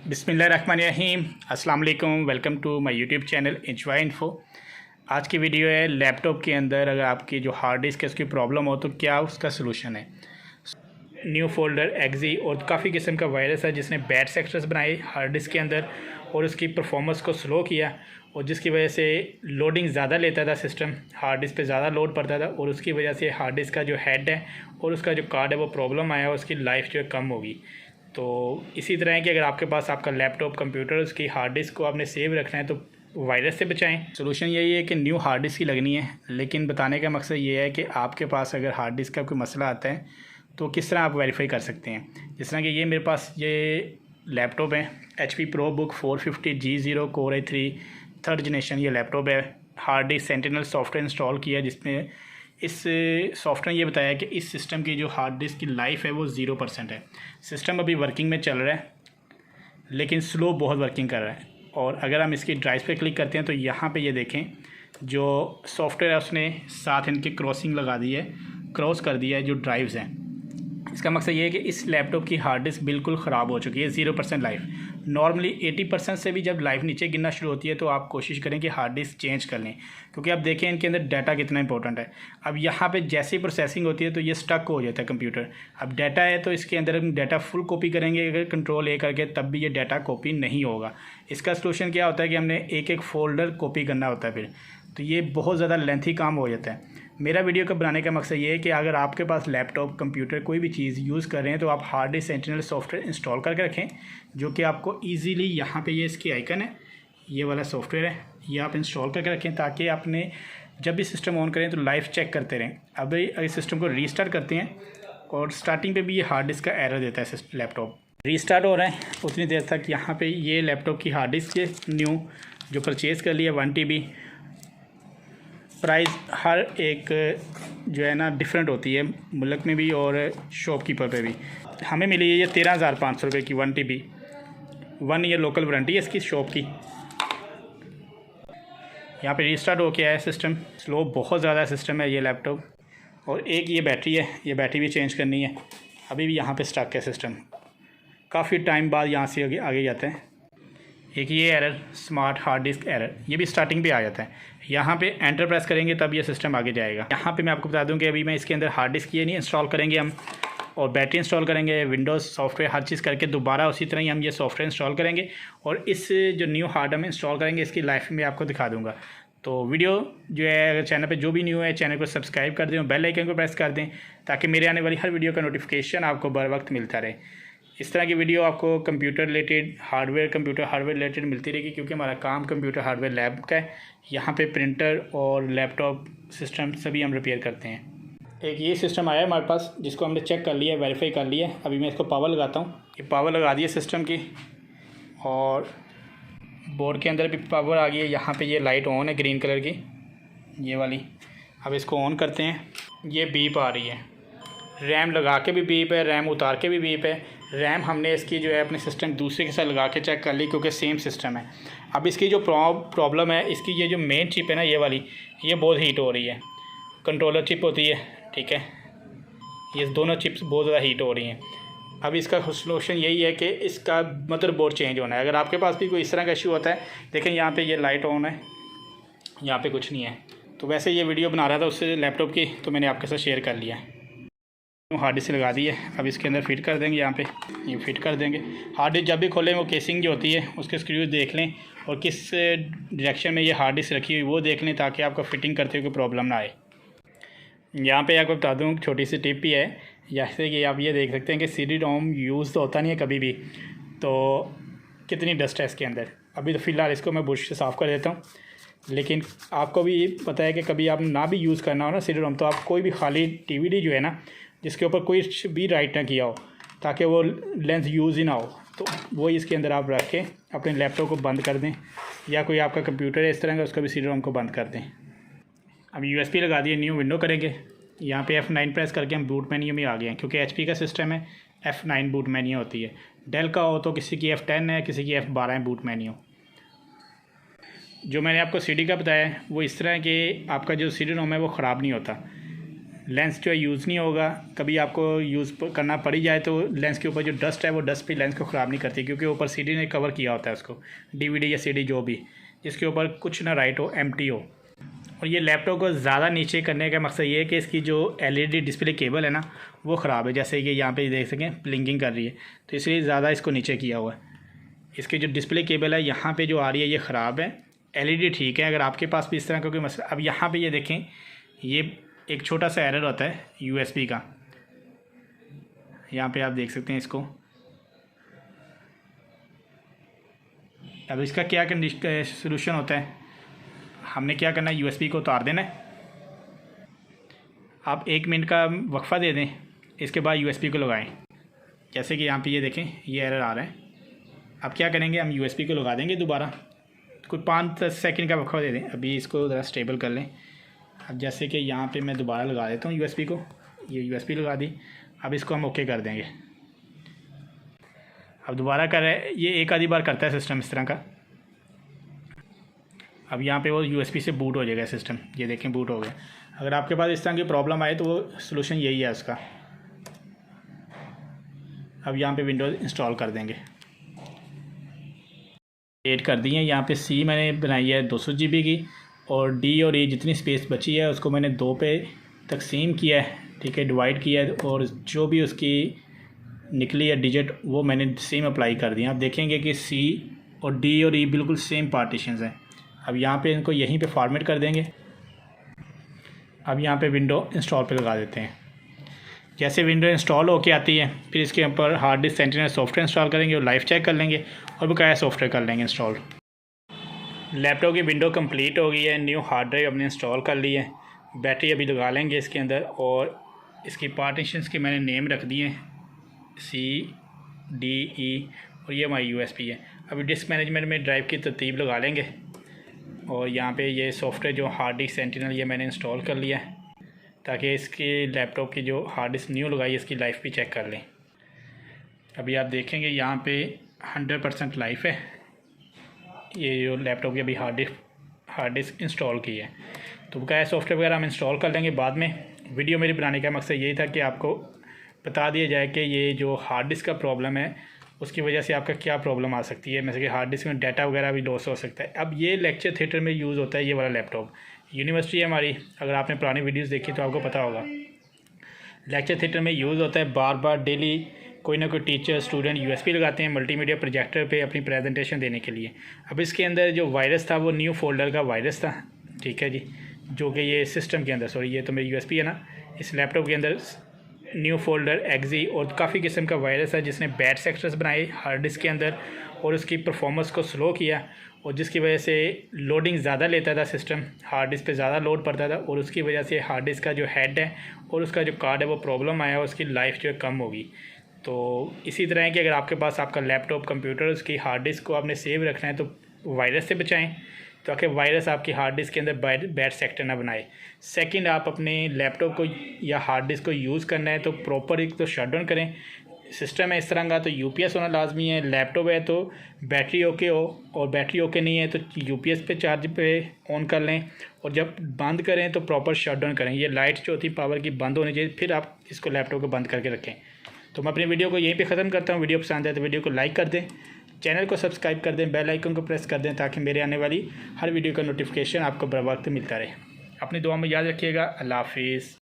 बिस्मिल्लाहिर्रहमानिर्रहीम अस्सलाम वालेकुम। Welcome to my YouTube channel Enjoy Info. आज की वीडियो है लैपटॉप के अंदर अगर आपकी जो हार्ड डिस्क है उसकी प्रॉब्लम हो तो क्या उसका सलूशन है। न्यू फोल्डर एक्जी और काफ़ी किस्म का वायरस है जिसने बैड सेक्टर्स बनाए हार्ड डिस्क के अंदर और उसकी परफॉर्मेंस को स्लो किया और जिसकी वजह से लोडिंग ज़्यादा लेता था सिस्टम, हार्ड डिस्क पे ज़्यादा लोड पड़ता था और उसकी वजह से हार्ड डिस्क का जो हेड है और उसका जो कार्ड है वो प्रॉब्लम आया, उसकी लाइफ जो है कम होगी। तो इसी तरह है कि अगर आपके पास आपका लैपटॉप कंप्यूटर उसकी हार्ड डिस्क को आपने सेव रखना है तो वायरस से बचाएं। सोल्यूशन यही है कि न्यू हार्ड डिस्क ही लगनी है, लेकिन बताने का मकसद ये है कि आपके पास अगर हार्ड डिस्क का कोई मसला आता है तो किस तरह आप वेरीफाई कर सकते हैं। जिस तरह कि ये मेरे पास ये लैपटॉप है HP ProBook 450G0 Core i3 3rd generation ये लैपटॉप है। Hard disk sentinel software install किया जिसमें इस सॉफ्टवेयर ये बताया कि इस सिस्टम की जो हार्ड डिस्क की लाइफ है वो 0% है। सिस्टम अभी वर्किंग में चल रहा है लेकिन स्लो बहुत वर्किंग कर रहा है। और अगर हम इसकी ड्राइव्स पे क्लिक करते हैं तो यहाँ पे ये देखें जो सॉफ्टवेयर है उसने साथ इनकी क्रॉसिंग लगा दी है, क्रॉस कर दिया है जो ड्राइव्स हैं। इसका मकसद ये है कि इस लैपटॉप की हार्ड डिस्क बिल्कुल ख़राब हो चुकी है, 0% लाइफ। नॉर्मली 80% से भी जब लाइफ नीचे गिरना शुरू होती है तो आप कोशिश करें कि हार्ड डिस्क चेंज कर लें, क्योंकि आप देखें इनके अंदर डाटा कितना इंपॉर्टेंट है। अब यहाँ पे जैसे ही प्रोसेसिंग होती है तो ये स्टक हो जाता है कंप्यूटर। अब डाटा है तो इसके अंदर हम डाटा फुल कॉपी करेंगे अगर कंट्रोल A करके, तब भी ये डाटा कॉपी नहीं होगा। इसका सलूशन क्या होता है कि हमने एक एक फ़ोल्डर कॉपी करना होता है, फिर तो ये बहुत ज़्यादा लेंथी काम हो जाता है। मेरा वीडियो का बनाने का मकसद ये है कि अगर आपके पास लैपटॉप कंप्यूटर कोई भी चीज़ यूज़ कर रहे हैं तो आप hard disk sentinel software install करके रखें, जो कि आपको इजीली यहाँ पे ये इसकी आइकन है, ये वाला सॉफ्टवेयर है, ये आप इंस्टॉल करके रखें ताकि आपने जब भी सिस्टम ऑन करें तो लाइव चेक करते रहें। अब अगर सिस्टम को रीस्टार्ट करते हैं और स्टार्टिंग पर भी ये हार्ड डिस्क का एरर देता है, लैपटॉप रीस्टार्ट हो रहा है उतनी देर तक यहाँ पर ये लैपटॉप की हार्ड डिस्क न्यू जो परचेज़ कर लिया 1 TB। प्राइस हर एक जो है ना डिफरेंट होती है, मुल्क में भी और शॉपकीपर पे भी। हमें मिली है ये 13,500 रुपये की 1 TB, 1 ईयर लोकल वारंटी है इसकी शॉप की। यहाँ पे रीस्टार्ट हो के आया सिस्टम, स्लो बहुत ज़्यादा सिस्टम है ये लैपटॉप। और एक ये बैटरी है, ये बैटरी भी चेंज करनी है। अभी भी यहाँ पे स्टक है सिस्टम, काफ़ी टाइम बाद यहाँ से आगे जाते हैं। एक ये error smart hard disk error, ये भी स्टार्टिंग पे आ जाता है। यहाँ पे एंटर प्रेस करेंगे तब ये सिस्टम आगे जाएगा। यहाँ पे मैं आपको बता दूं कि अभी मैं इसके अंदर हार्ड डिस्क ये नहीं इंस्टॉल करेंगे हम, और बैटरी इंस्टॉल करेंगे, विंडोज़ सॉफ्टवेयर हर चीज़ करके दोबारा उसी तरह ही हम ये सॉफ्टवेयर इंस्टॉल करेंगे और इस जो न्यू हार्ड हम इंस्टॉल करेंगे इसकी लाइफ में आपको दिखा दूँगा। तो वीडियो जो है अगर चैनल पर जो भी न्यू है चैनल को सब्सक्राइब कर दें, बेल आइकन को प्रेस कर दें ताकि मेरे आने वाली हर वीडियो का नोटिफिकेशन आपको बर वक्त मिलता रहे। इस तरह की वीडियो आपको computer related computer hardware related मिलती रहेगी, क्योंकि हमारा काम कंप्यूटर हार्डवेयर लैब का है। यहाँ पे प्रिंटर और लैपटॉप सिस्टम सभी हम रिपेयर करते हैं। एक ये सिस्टम आया है हमारे पास जिसको हमने चेक कर लिया, वेरीफाई कर लिया। अभी मैं इसको पावर लगाता हूँ, ये पावर लगा दी है सिस्टम की और बोर्ड के अंदर भी पावर आ गई है। यहाँ पर ये लाइट ऑन है ग्रीन कलर की, ये वाली। अब इसको ऑन करते हैं, ये बीप आ रही है। रैम लगा के भी बीप है, रैम उतार के भी बीप है। रैम हमने इसकी जो है अपने सिस्टम दूसरे के साथ लगा के चेक कर ली क्योंकि सेम सिस्टम है। अब इसकी जो प्रॉब्लम है, इसकी ये जो मेन चिप है ना ये वाली, ये बहुत हीट हो रही है। कंट्रोलर चिप होती है, ठीक है, ये दोनों चिप्स बहुत ज़्यादा हीट हो रही हैं। अब इसका सलूशन यही है कि इसका मदरबोर्ड चेंज होना है। अगर आपके पास भी कोई इस तरह का इशू होता है, देखें यहाँ पर ये लाइट ऑन है, यहाँ पर कुछ नहीं है। तो वैसे ये वीडियो बना रहा था उससे लैपटॉप की, तो मैंने आपके साथ शेयर कर लिया है। हार्ड डिस्क लगा दी है, अब इसके अंदर फिट कर देंगे, यहाँ पे ये फिट कर देंगे। हार्ड डिस्क जब भी खोलें वो केसिंग जो होती है उसके स्क्रूज देख लें और किस डायरेक्शन में ये हार्ड डिस्क रखी हुई वो देख लें ताकि आपको फिटिंग करते हुए कोई प्रॉब्लम ना आए। यहाँ पे आपको बता दूँ छोटी सी टिप भी है, जैसे कि आप ये देख सकते हैं कि CD-ROM यूज़ तो होता नहीं है कभी भी, तो कितनी डस्ट है इसके अंदर। अभी तो फ़िलहाल इसको मैं बुश से साफ़ कर देता हूँ, लेकिन आपको भी पता है कि कभी आप ना भी यूज़ करना हो ना CD-ROM, तो आप कोई भी खाली DVD जो है ना जिसके ऊपर कोई भी राइट ना किया हो ताकि वो लेंस यूज़ ही ना हो, तो वो इसके अंदर आप रख के अपने लैपटॉप को बंद कर दें, या कोई आपका कंप्यूटर है इस तरह का उसका भी CD-ROM को बंद कर दें। अब USB लगा दिए, न्यू विंडो करेंगे। यहाँ पे F9 प्रेस करके हम बूट मेन्यू में आ गए हैं, क्योंकि HP का सिस्टम है F9 बूट मेन्यू होती है। डेल का हो तो किसी की F10 है, किसी की F12 है बूट मेन्यू। जो मैंने आपको CD का बताया है वो इस तरह कि आपका जो CD-ROM है वो ख़राब नहीं होता, लेंस जो है यूज़ नहीं होगा। कभी आपको यूज़ करना पड़ ही जाए तो लेंस के ऊपर जो डस्ट है वो डस्ट भी लेंस को ख़राब नहीं करती, क्योंकि ऊपर सीडी ने कवर किया होता है उसको, डीवीडी या सीडी जो भी, जिसके ऊपर कुछ ना राइट हो, एम्प्टी हो। और ये लैपटॉप को ज़्यादा नीचे करने का मकसद ये है कि इसकी जो एलईडी डिस्प्ले केबल है ना वो ख़राब है, जैसे कि यहाँ पे देख सकें ब्लिंकिंग कर रही है, तो इसलिए ज़्यादा इसको नीचे किया हुआ है। इसकी जो डिस्प्ले केबल है यहाँ पे जो आ रही है ये ख़राब है, एलईडी ठीक है। अगर आपके पास भी इस तरह का कोई मसला, अब यहाँ पे ये देखें, ये एक छोटा सा एरर होता है यूएसबी का, यहाँ पे आप देख सकते हैं इसको। अब इसका क्या सोल्यूशन होता है, हमने क्या करना है, यूएसबी को उतार देना है। आप 1 मिनट का वक्फ़ा दे दें, इसके बाद यूएसबी को लगाएं। जैसे कि यहाँ पे ये देखें ये एरर आ रहा है। अब क्या करेंगे, हम यूएसबी को लगा देंगे दोबारा, कोई 5-10 सेकंड का वक्फ़ा दे दें। अभी इसको ज़रा स्टेबल कर लें। अब जैसे कि यहाँ पे मैं दोबारा लगा देता हूँ यूएसबी को, ये यूएसबी लगा दी। अब इसको हम ओके कर देंगे। अब दोबारा कर रहे हैं, ये एक आधी बार करता है सिस्टम इस तरह का। अब यहाँ पे वो यूएसबी से बूट हो जाएगा सिस्टम, ये देखें बूट हो गया। अगर आपके पास इस तरह की प्रॉब्लम आए तो वो सलूशन यही है उसका। अब यहाँ पे विंडोज़ इंस्टॉल कर देंगे। एड कर दी है, यहाँ पे सी मैंने बनाई है 200 GB की, और डी और ई जितनी स्पेस बची है उसको मैंने 2 पे तकसीम किया है, ठीक है, डिवाइड किया है, और जो भी उसकी निकली है डिजिट वो मैंने सेम अप्लाई कर दिया। आप देखेंगे कि सी और डी और ई बिल्कुल सेम पार्टीशंस हैं। अब यहाँ पे इनको यहीं पे फॉर्मेट कर देंगे। अब यहाँ पे विंडो इंस्टॉल पे लगा देते हैं। जैसे विंडो इंस्टॉल होके आती है फिर इसके ऊपर hard disk sentinel software install करेंगे और लाइव चेक कर लेंगे और बकाया सॉफ्टवेयर कर लेंगे इंस्टॉल। लैपटॉप की विंडो कंप्लीट हो गई है, न्यू हार्ड ड्राइव हमने इंस्टॉल कर ली है। बैटरी अभी लगा लेंगे इसके अंदर, और इसकी पार्टीशंस के मैंने नेम रख दिए हैं CDE, और ये हमारी USB है। अभी डिस्क मैनेजमेंट में ड्राइव की तरतीब लगा लेंगे, और यहाँ पे ये सॉफ्टवेयर जो हार्ड डिस्क सेंटिनल ये मैंने इंस्टॉल कर लिया है, ताकि इसकी लैपटॉप की जो हार्ड डिस्क न्यू लगाई इसकी लाइफ भी चेक कर लें। अभी आप देखेंगे यहाँ पे 100% लाइफ है, ये जो लैपटॉप की अभी हार्ड डिस्क इंस्टॉल की है। तो क्या सॉफ्टवेयर वगैरह हम इंस्टॉल कर लेंगे बाद में। वीडियो मेरी बनाने का मकसद यही था कि आपको बता दिया जाए कि ये जो हार्ड डिस्क का प्रॉब्लम है उसकी वजह से आपका क्या प्रॉब्लम आ सकती है, जैसे कि हार्ड डिस्क में डाटा वगैरह भी लॉस हो सकता है। अब ये लेक्चर थिएटर में यूज़ होता है ये वाला लैपटॉप, यूनिवर्सिटी है हमारी, अगर आपने पुरानी वीडियोस देखी तो आपको पता होगा लेक्चर थिएटर में यूज़ होता है। बार बार डेली कोई ना कोई टीचर स्टूडेंट USB लगाते हैं मल्टीमीडिया प्रोजेक्टर पे अपनी प्रेजेंटेशन देने के लिए। अब इसके अंदर जो वायरस था वो न्यू फोल्डर का वायरस था, ठीक है जी, जो कि ये सिस्टम के अंदर, सॉरी ये तो मेरी USB है ना, इस लैपटॉप के अंदर न्यू फोल्डर एक्जी और काफ़ी किस्म का वायरस है जिसने बैड सेक्टर्स बनाए हार्ड डिस्क के अंदर और उसकी परफॉर्मेंस को स्लो किया, और जिसकी वजह से लोडिंग ज़्यादा लेता था सिस्टम, हार्ड डिस्क पे ज़्यादा लोड पड़ता था, और उसकी वजह से हार्ड डिस्क का जो हेड है और उसका जो कार्ड है वो प्रॉब्लम आया, उसकी लाइफ जो है कम होगी। तो इसी तरह है कि अगर आपके पास आपका लैपटॉप कंप्यूटर उसकी हार्ड डिस्क को आपने सेव रखना है तो वायरस से बचाएं, ताकि वायरस आपकी हार्ड डिस्क के अंदर बैड सेक्टर ना बनाए। सेकंड, आप अपने लैपटॉप को या हार्ड डिस्क को यूज़ करना है तो प्रॉपर एक तो शट डाउन करें। सिस्टम है इस तरह का तो UPS होना लाजमी है, लैपटॉप है तो बैटरी ओके हो, और बैटरी ओके नहीं है तो UPS पे चार्ज पे ऑन कर लें, और जब बंद करें तो प्रॉपर शट डाउन करें। ये लाइट जो होती पावर की बंद होनी चाहिए, फिर आप इसको लैपटॉप को बंद करके रखें। तो मैं अपनी वीडियो को यहीं पे ख़त्म करता हूँ। वीडियो पसंद आए तो वीडियो को लाइक कर दें, चैनल को सब्सक्राइब कर दें, बेल आइकन को प्रेस कर दें ताकि मेरे आने वाली हर वीडियो का नोटिफिकेशन आपको बर वक्त मिलता रहे। अपनी दुआ में याद रखिएगा। अल्लाह हाफिज़।